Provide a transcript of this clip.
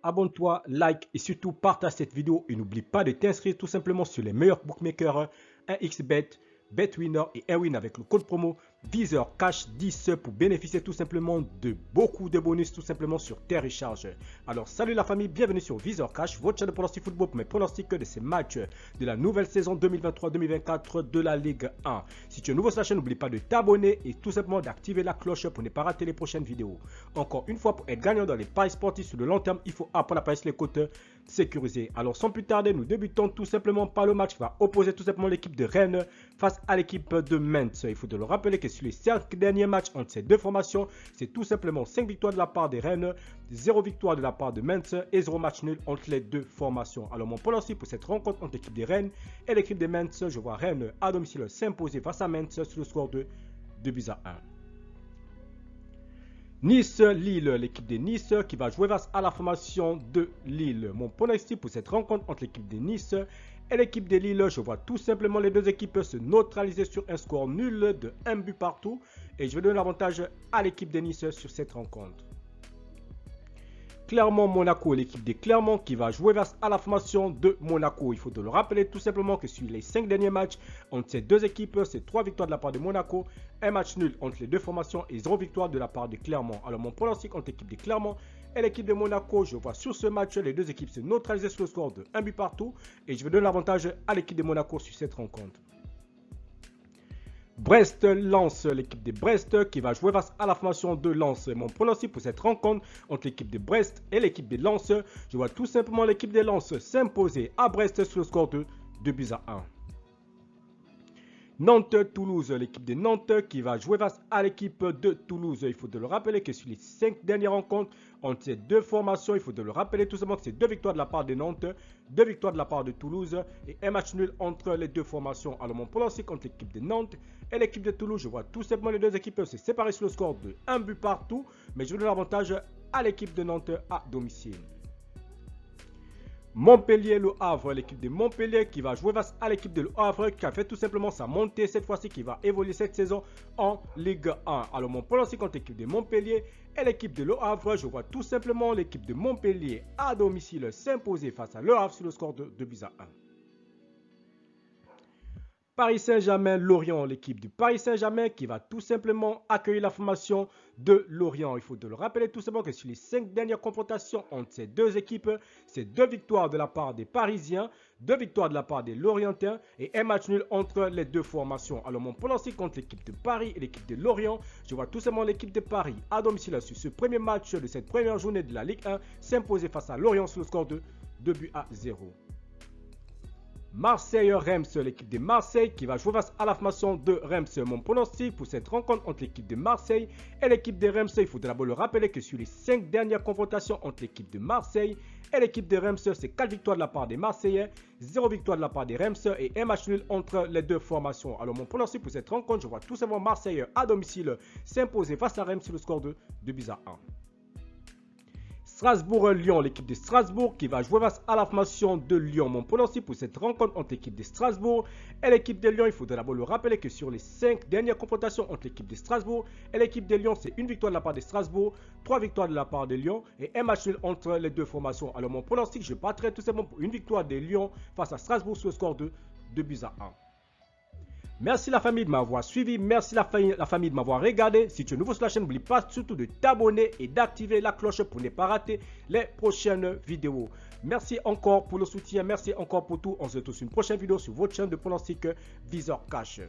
abonne-toi, like et surtout partage cette vidéo et n'oublie pas de t'inscrire tout simplement sur les meilleurs bookmakers 1xBet, BetWinner et Airwin avec le code promo VizorCash10 pour bénéficier tout simplement de beaucoup de bonus tout simplement sur tes recharges. Alors salut la famille, bienvenue sur VizorCash, votre chaîne de pronostic football pour mes pronostics de ces matchs de la nouvelle saison 2023-2024 de la Ligue 1. Si tu es nouveau sur la chaîne, n'oublie pas de t'abonner et tout simplement d'activer la cloche pour ne pas rater les prochaines vidéos. Encore une fois, pour être gagnant dans les paris sportifs sur le long terme, il faut apprendre à parier sur les cotes sécurisées. Alors sans plus tarder, nous débutons tout simplement par le match qui va opposer tout simplement l'équipe de Rennes face à l'équipe de Metz. Il faut te le rappeler que sur les 5 derniers matchs entre ces deux formations, c'est tout simplement 5 victoires de la part des Rennes, 0 victoire de la part de Metz et 0 match nul entre les deux formations. Alors mon pronostic pour cette rencontre entre l'équipe des Rennes et l'équipe de Metz, je vois Rennes à domicile s'imposer face à Metz sur le score de 2-1. Nice-Lille, l'équipe de Nice qui va jouer face à la formation de Lille. Mon pronostic pour cette rencontre entre l'équipe de Nice et l'équipe de Lille, je vois tout simplement les deux équipes se neutraliser sur un score nul de 1 but partout. Et je vais donner l'avantage à l'équipe de Nice sur cette rencontre. Clermont-Monaco, l'équipe de Clermont qui va jouer face à la formation de Monaco. Il faut te le rappeler tout simplement que sur les 5 derniers matchs entre ces deux équipes, c'est 3 victoires de la part de Monaco, un match nul entre les deux formations et 0 victoire de la part de Clermont. Alors mon pronostic entre l'équipe de Clermont et l'équipe de Monaco, je vois sur ce match les deux équipes se neutraliser sur le score de 1 but partout. Et je vais donner l'avantage à l'équipe de Monaco sur cette rencontre. Brest-Lens, l'équipe de Brest qui va jouer face à la formation de Lens. Mon pronostic pour cette rencontre entre l'équipe de Brest et l'équipe de Lens, je vois tout simplement l'équipe de Lens s'imposer à Brest sur le score de 2-1. Nantes-Toulouse, l'équipe de Nantes qui va jouer face à l'équipe de Toulouse. Il faut te le rappeler que sur les 5 dernières rencontres entre ces deux formations, il faut te le rappeler tout simplement que c'est 2 victoires de la part de Nantes, 2 victoires de la part de Toulouse et un match nul entre les deux formations. Alors mon pronostic contre l'équipe de Nantes et l'équipe de Toulouse, je vois tout simplement les deux équipes se séparer sur le score de 1 but partout, mais je donne l'avantage à l'équipe de Nantes à domicile. Montpellier-Le Havre, l'équipe de Montpellier qui va jouer face à l'équipe de Le Havre qui a fait tout simplement sa montée cette fois-ci, qui va évoluer cette saison en Ligue 1. Alors mon pronostic contre l'équipe de Montpellier et l'équipe de Le Havre, je vois tout simplement l'équipe de Montpellier à domicile s'imposer face à Le Havre sur le score de 2-1. Paris Saint-Germain-Lorient, l'équipe du Paris Saint-Germain qui va tout simplement accueillir la formation de Lorient. Il faut te le rappeler tout simplement que sur les 5 dernières confrontations entre ces deux équipes, c'est 2 victoires de la part des Parisiens, 2 victoires de la part des Lorientiens et un match nul entre les deux formations. Alors mon pronostic contre l'équipe de Paris et l'équipe de Lorient, je vois tout simplement l'équipe de Paris à domicile sur ce premier match de cette première journée de la Ligue 1 s'imposer face à Lorient sur le score de 2-0. Marseille-Reims, l'équipe de Marseille qui va jouer face à la formation de Reims. Mon pronostic pour cette rencontre entre l'équipe de Marseille et l'équipe de Reims, il faut d'abord le rappeler que sur les 5 dernières confrontations entre l'équipe de Marseille et l'équipe de Reims, c'est 4 victoires de la part des Marseillais, 0 victoire de la part des Reims et un match nul entre les deux formations. Alors mon pronostic pour cette rencontre, je vois tout simplement Marseille à domicile s'imposer face à Reims sur le score de 2-1. Strasbourg-Lyon, l'équipe de Strasbourg qui va jouer face à la formation de Lyon. Mon pronostic pour cette rencontre entre l'équipe de Strasbourg et l'équipe de Lyon, il faut d'abord le rappeler que sur les 5 dernières confrontations entre l'équipe de Strasbourg et l'équipe de Lyon, c'est 1 victoire de la part de Strasbourg, 3 victoires de la part de Lyon et un match nul entre les deux formations. Alors mon pronostic, je partirai tout simplement pour une victoire de Lyon face à Strasbourg sur le score de 2-1. Merci la famille de m'avoir suivi, merci la famille de m'avoir regardé. Si tu es nouveau sur la chaîne, n'oublie pas surtout de t'abonner et d'activer la cloche pour ne pas rater les prochaines vidéos. Merci encore pour le soutien, merci encore pour tout. On se retrouve sur une prochaine vidéo sur votre chaîne de pronostic VizorCash.